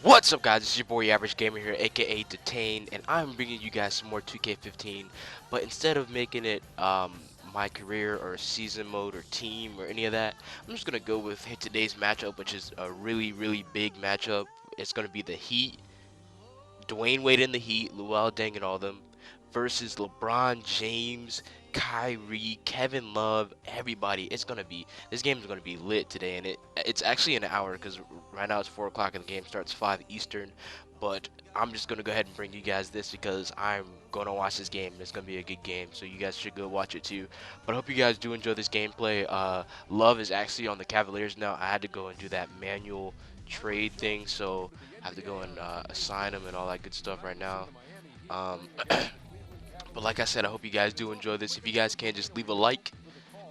What's up, guys? It's your boy Average Gamer here, aka Detain, and I'm bringing you guys some more 2K15. But instead of making it my career or season mode or team or any of that, I'm just gonna go with today's matchup, which is a really big matchup. It's gonna be the Heat, Dwayne Wade in the Heat, Luol Deng and all them, versus LeBron James, Kyrie, Kevin Love, everybody. This game is gonna be lit today, and it's actually an hour because right now it's 4 o'clock and the game starts 5 Eastern. But I'm just gonna go ahead and bring you guys this because I'm gonna watch this game. It's gonna be a good game, so you guys should go watch it too. But I hope you guys do enjoy this gameplay. Love is actually on the Cavaliers now. I had to go and do that manual trade thing, so I have to go and assign them and all that good stuff right now. But like I said, I hope you guys do enjoy this. If you guys can, just leave a like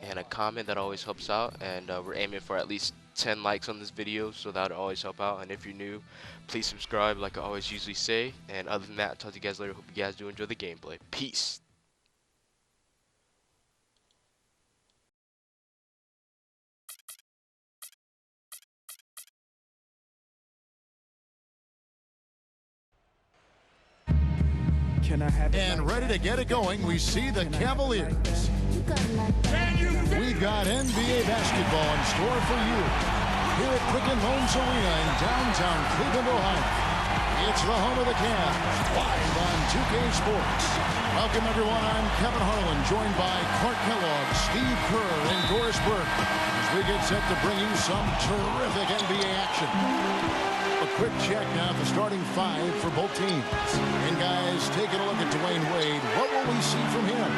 and a comment. That always helps out. And we're aiming for at least 10 likes on this video, so that would always help out. And if you're new, please subscribe like I always usually say. And other than that, I'll talk to you guys later. Hope you guys do enjoy the gameplay. Peace. And ready to get it going, we see the Cavaliers. We've got NBA basketball in store for you here at Quicken Loans Arena in downtown Cleveland, Ohio. It's the home of the Cavs, live on 2K Sports. Welcome, everyone. I'm Kevin Harlan, joined by Clark Kellogg, Steve Kerr, and Doris Burke, as we get set to bring you some terrific NBA action. A quick check now at the starting five for both teams. And guys, taking a look at Dwayne Wade, what will we see from him?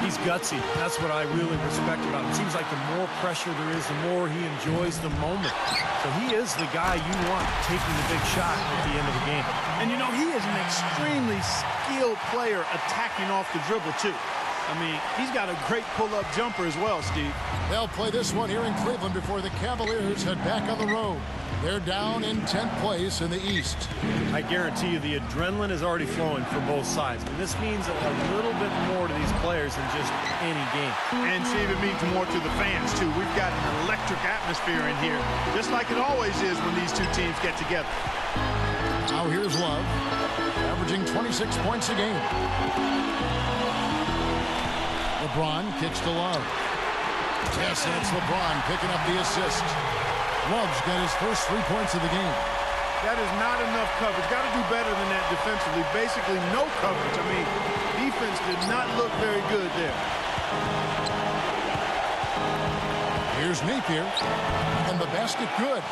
He's gutsy. That's what I really respect about him. Seems like the more pressure there is, the more he enjoys the moment. So he is the guy you want taking the big shot at the end of the game. And you know, he is an extremely skilled player attacking off the dribble too. I mean, he's got a great pull-up jumper as well, Steve. They'll play this one here in Cleveland before the Cavaliers head back on the road. They're down in 10th place in the East. I guarantee you the adrenaline is already flowing for both sides. And this means a little bit more to these players than just any game. And Steve, it means more to the fans too. We've got an electric atmosphere in here, just like it always is when these two teams get together. Now here's Love, averaging 26 points a game. LeBron kicks to Love. Yes, that's LeBron picking up the assist. Love's got his first 3 points of the game. That is not enough coverage. Got to do better than that defensively. Basically no coverage. I mean, defense did not look very good there. Here's Napier, and the basket good.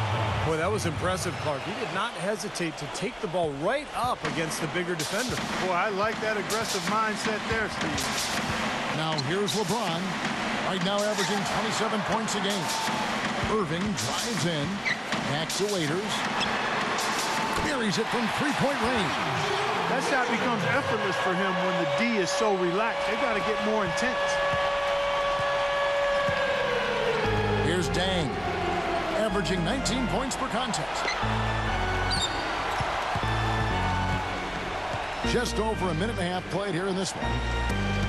Boy, that was impressive, Clark. He did not hesitate to take the ball right up against the bigger defender. Boy, I like that aggressive mindset there, Steve. Now here's LeBron, right now averaging 27 points a game. Irving drives in, backs the Waiters, buries it from three-point range. That shot becomes effortless for him when the D is so relaxed. They got to get more intense. Here's Deng, averaging 19 points per contest. Just over a minute and a half played here in this one.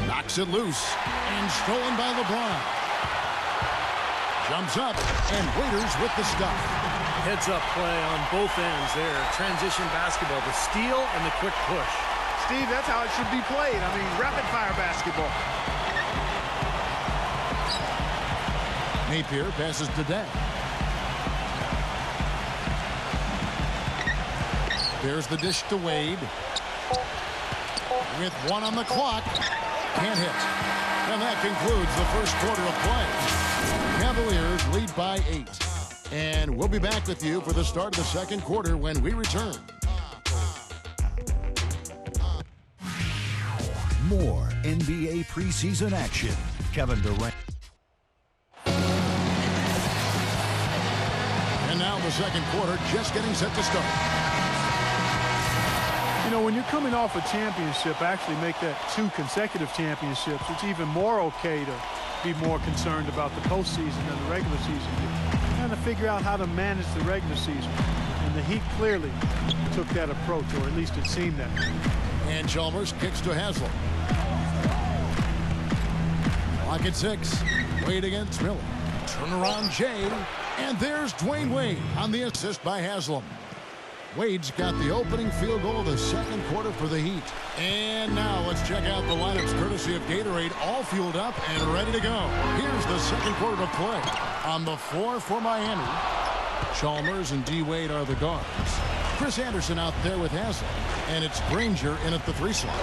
Knocks it loose and stolen by LeBron. Jumps up and Waiters with the stuff. Heads up play on both ends there. Transition basketball, the steal and the quick push. Steve, that's how it should be played. I mean, rapid fire basketball. Napier passes to Deng. There's the dish to Wade. With 1 on the clock. Can't hit. And that concludes the first quarter of play. Cavaliers lead by 8. And we'll be back with you for the start of the second quarter when we return. More NBA preseason action. Kevin Durant. And now the second quarter just getting set to start. You know, when you're coming off a championship, actually make that 2 consecutive championships, it's even more okay to be more concerned about the postseason than the regular season. Trying to figure out how to manage the regular season. And the Heat clearly took that approach, or at least it seemed that. And Chalmers kicks to Haslam. Clock at 6. Wade against Miller. Turn around Jay. And there's Dwayne Wade on the assist by Haslam. Wade's got the opening field goal of the second quarter for the Heat. And now let's check out the lineups courtesy of Gatorade, all fueled up and ready to go. Here's the second quarter of play. On the floor for Miami, Chalmers and D. Wade are the guards. Chris Anderson out there with Haslem. And it's Granger in at the 3 slot.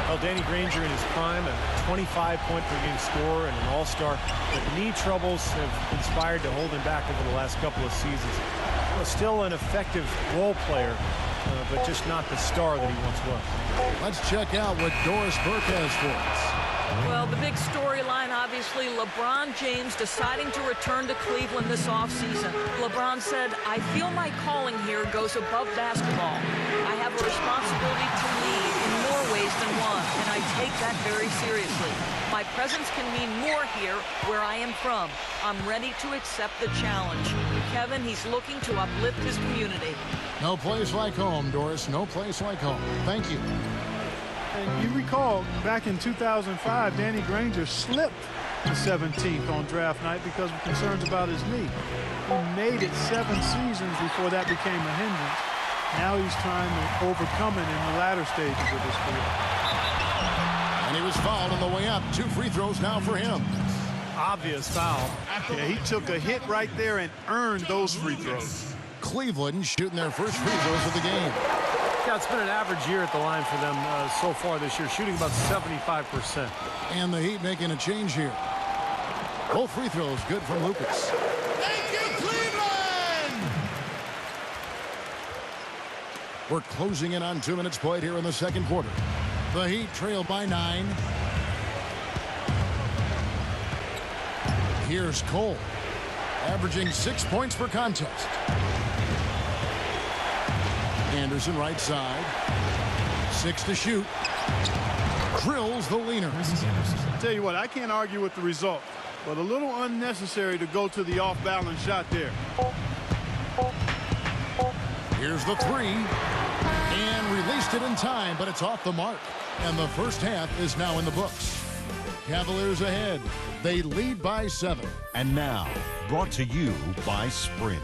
Well, Danny Granger in his prime, a 25-point-per-game scorer and an all-star. But knee troubles have inspired to hold him back over the last couple of seasons. Well, still an effective role player, but just not the star that he once was. Let's check out what Doris Burke has for us. Well, the big storyline, obviously, LeBron James deciding to return to Cleveland this offseason. LeBron said, "I feel my calling here goes above basketball. I have a responsibility to lead in more ways than one, and I take that very seriously. My presence can mean more here where I am from. I'm ready to accept the challenge." Kevin, he's looking to uplift his community. No place like home, Doris. No place like home. Thank you. And you recall, back in 2005, Danny Granger slipped to 17th on draft night because of concerns about his knee. He made it 7 seasons before that became a hindrance. Now he's trying to overcome it in the latter stages of his career. And he was fouled on the way up. 2 free throws now for him. Obvious foul. Yeah, he took a hit right there and earned those free throws. Cleveland shooting their first free throws of the game. Yeah, it's been an average year at the line for them so far this year, shooting about 75%. And the Heat making a change here. Both free throws good from Lucas. Thank you, Cleveland! We're closing in on 2 minutes played here in the second quarter. The Heat trail by 9. Here's Cole, averaging 6 points per contest. Anderson right side. 6 to shoot. Drills the leaner. Tell you what, I can't argue with the result, but a little unnecessary to go to the off-balance shot there. Here's the 3. And released it in time, but it's off the mark. And the first half is now in the books. Cavaliers ahead. They lead by 7. And now, brought to you by Sprint.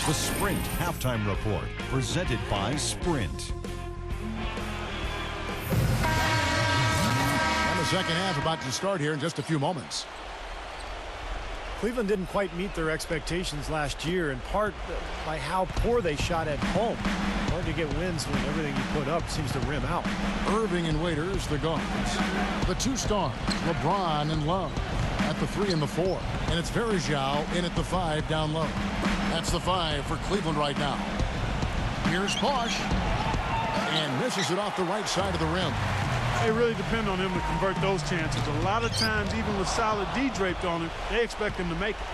The Sprint Halftime Report, presented by Sprint. And the second half about to start here in just a few moments. Cleveland didn't quite meet their expectations last year, in part by how poor they shot at home. Hard to get wins when everything you put up seems to rim out. Irving and Waiters, the guards. The 2 stars, LeBron and Love, at the 3 and the 4. And it's Verjao in at the 5 down low. That's the 5 for Cleveland right now. Here's Bosch. And misses it off the right side of the rim. They really depend on him to convert those chances. A lot of times, even with solid D draped on him, they expect him to make it.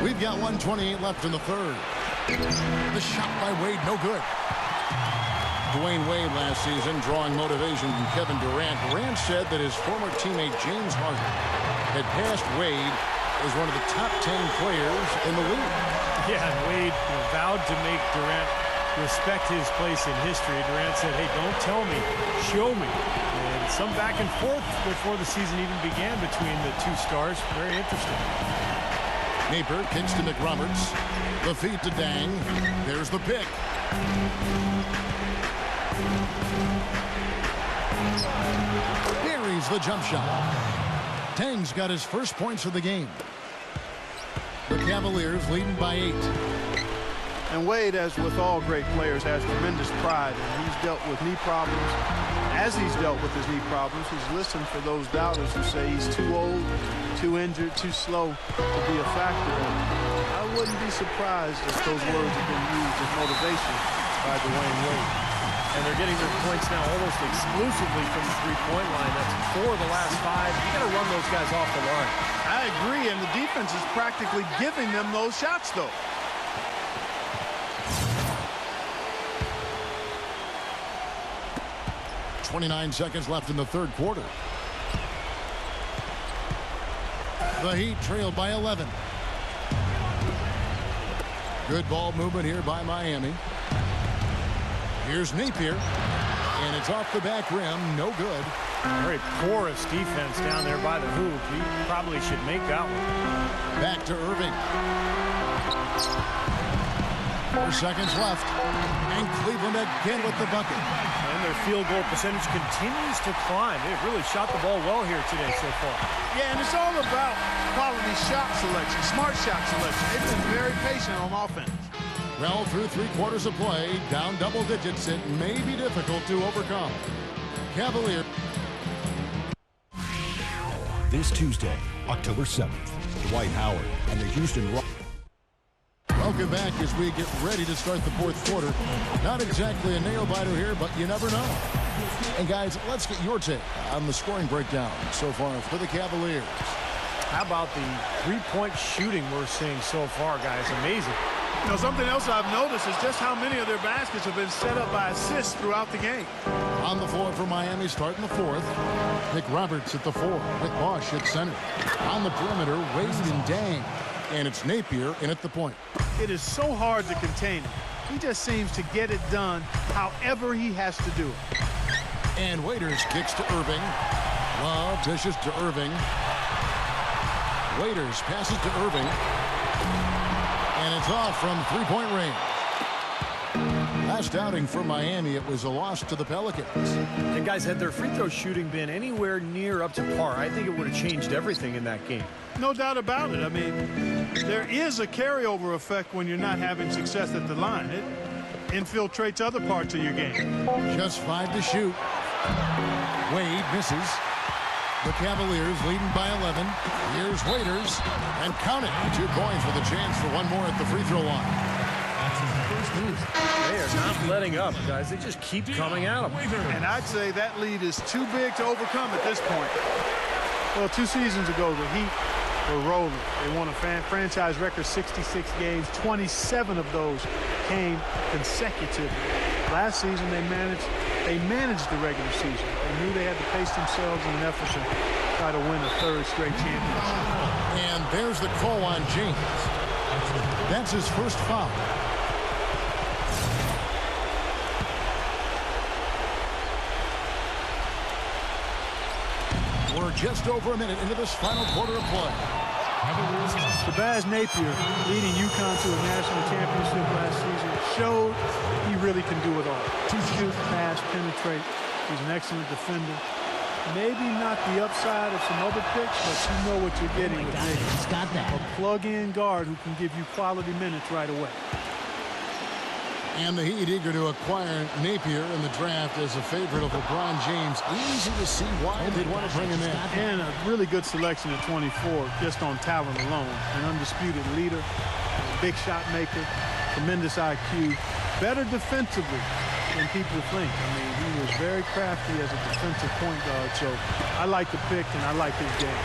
We've got 1:28 left in the third. The shot by Wade, no good. Dwayne Wade last season drawing motivation from Kevin Durant. Durant said that his former teammate James Harden had passed Wade as one of the top 10 players in the league. Yeah, and Wade vowed to make Durant respect his place in history. Durant said, "Hey, don't tell me, show me." And some back and forth before the season even began between the 2 stars. Very interesting. Napier kicks to McRoberts. The feed to Dang. There's the pick. Buries the jump shot. Dang's got his first points of the game. The Cavaliers leading by 8. And Wade, as with all great players, has tremendous pride. And he's dealt with knee problems. As he's dealt with his knee problems, he's listened for those doubters who say he's too old, too injured, too slow to be a factor. And I wouldn't be surprised if those words have been used as motivation by Dwayne Wade. And they're getting their points now almost exclusively from the three-point line. That's 4 of the last 5. You got to run those guys off the line. I agree, and the defense is practically giving them those shots, though. .29 seconds left in the third quarter. The Heat trailed by 11. Good ball movement here by Miami. Here's Napier. And it's off the back rim. No good. Very porous defense down there by the hoop. He probably should make that one. Back to Irving. 4 seconds left. And Cleveland again with the bucket. And their field goal percentage continues to climb. They've really shot the ball well here today so far. Yeah, and it's all about quality shot selection, smart shot selection. They've been very patient on offense. Well, through 3 quarters of play, down double digits, it may be difficult to overcome. Cavaliers. This Tuesday, October 7th, Dwight Howard and the Houston Rockets. Welcome back as we get ready to start the 4th quarter. Not exactly a nail-biter here, but you never know. And guys, let's get your take on the scoring breakdown so far for the Cavaliers. How about the three-point shooting we're seeing so far, guys? Amazing. You know, something else I've noticed is just how many of their baskets have been set up by assists throughout the game. On the floor for Miami starting the 4th. Nick Roberts at the 4. Rick Bosch at center. On the perimeter, Wade and Dang. And it's Napier in at the point. It is so hard to contain him. He just seems to get it done however he has to do it. And Waiters kicks to Irving. Love dishes to Irving. Waiters passes to Irving. And it's off from 3-point range. Last outing for Miami, it was a loss to the Pelicans. And guys, had their free throw shooting been anywhere near up to par, I think it would have changed everything in that game. No doubt about it. I mean, there is a carryover effect when you're not having success at the line. It infiltrates other parts of your game. Just 5 to shoot. Wade misses. The Cavaliers leading by 11. Here's Waiters. And count it. 2 points with a chance for one more at the free throw line. They are not letting up, guys. They just keep coming at them. And I'd say that lead is too big to overcome at this point. Well, 2 seasons ago, the Heat were rolling. They won a franchise record 66 games. 27 of those came consecutive. Last season, they managed the regular season. They knew they had to pace themselves in an effort to try to win a 3rd straight championship. And there's the call on James. That's his first foul. We're just over a minute into this final quarter of play. Shabazz Napier, leading UConn to a national championship last season, showed he really can do it all. Shoot, pass, penetrate. He's an excellent defender. Maybe not the upside of some other picks, but you know what you're getting with Napier. He's got that. A plug-in guard who can give you quality minutes right away. And the Heat eager to acquire Napier in the draft as a favorite of LeBron James. Easy to see why they'd want to bring him in. And a really good selection at 24, just on talent alone. An undisputed leader, big shot maker, tremendous IQ, better defensively than people think. I mean, he was very crafty as a defensive point guard, so I like the pick and I like his game.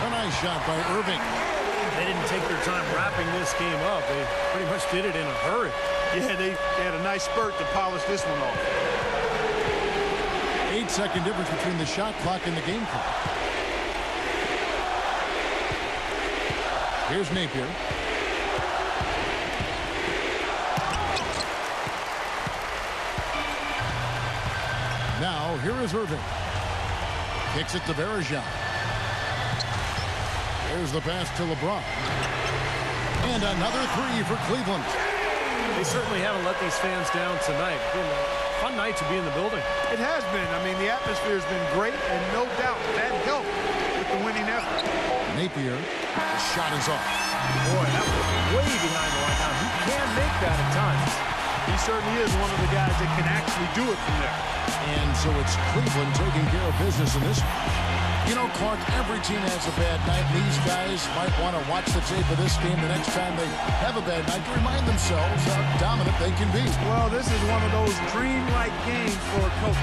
A nice shot by Irving. They didn't take their time wrapping this game up. They pretty much did it in a hurry. Yeah, they had a nice spurt to polish this one off. 8-second difference between the shot clock and the game clock. Here's Napier. Now, here is Irving. Kicks it to Bergeron. There's the pass to LeBron. And another 3 for Cleveland. They certainly haven't let these fans down tonight. It's been a fun night to be in the building. It has been. I mean, the atmosphere has been great, and no doubt that helped with the winning effort. Napier, the shot is off. Boy, that was way behind the line. Now, he can make that at times. He certainly is one of the guys that can actually do it from there. And so it's Cleveland taking care of business in this one. You know, Clark, every team has a bad night. These guys might want to watch the tape of this game the next time they have a bad night to remind themselves how dominant they can be. Well, this is one of those dream-like games for a coach.